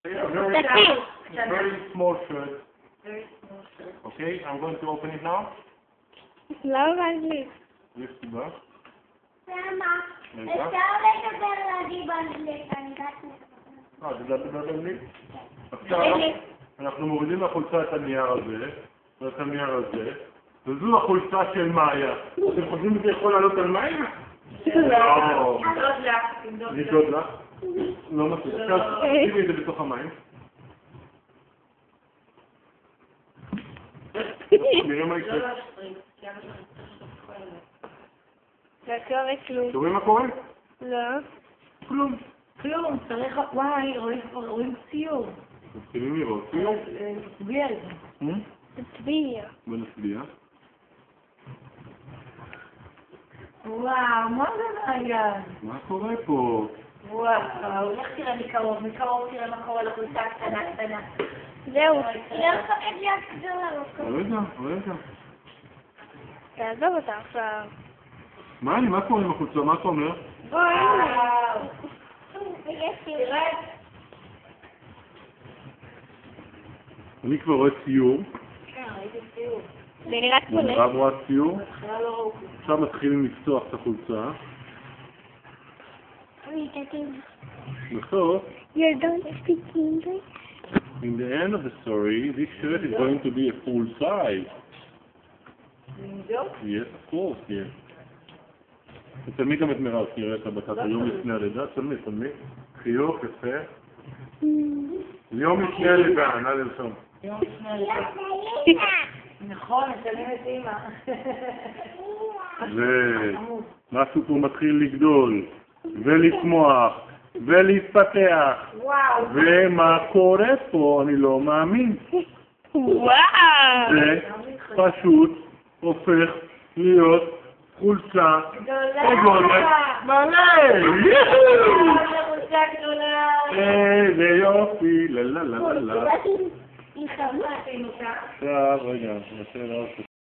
Very small shirt. Very small shirt. Okay, I'm going to open it now. לא באנגלית. יש סיבה? למה? רגע. אפשר לדבר להגיד באנגלית, אני יודעת אתה יודע לדבר באנגלית? עכשיו אנחנו מורידים לחולצה את הנייר הזה, ואת הנייר הזה, וזו החולצה של מאיה. אתם חושבים שזה יכול לעלות על מאיה? לא. תמדוד לך, תמדוד לך. נמדוד לך? לא מספיק. עכשיו תשימי את זה בתוך המים. נראה מה יקרה. לא להשפריץ, כי אבא שלך לא קורה כלום. אתם רואים מה קורה? לא. כלום. כלום, צריך... וואי, רואים ציור. מתחילים לראות. ציור? תצביע על זה. תצביע. בוא נצביע. וואו, מה זה מעיין? מה קורה פה? וואו, לך תראה מקרוב, תראה מה קורה לחולצה קטנה. זהו. לא מפחד להיות גדולה. רגע. תעזוב אותה עכשיו. מה קורה עם החולצה? מה אתה אומר? בואי. ויש לי אני כבר רואה ציור. כן, ראיתי ציור. זה נראה מירב צולק. רואה ציור. בהתחלה לא ראו. עכשיו מתחילים לפתוח את החולצה. בסוף, You don't speak English? in the end of the story, this shirt is going to be a full size. נמדוד? Yes, of course, yes. תצלמי גם את מירב, תראה את הבקת היום לפני הלידה, תצלמי. חיוך, יפה. יום לפני הלידה, נא לרשום. יום לפני הלידה. נכון, מצלמים את אמא. ומשהו פה מתחיל לגדול, ולצמוח, ולהתפתח. וואו. ומה קורה פה? אני לא מאמין. וואו. זה פשוט הופך להיות חולצה גדולה מלא! חולצה גדולה. איזה יופי! לה לה לה לה לה. היא חמודה. עכשיו רגע, ננסה לראות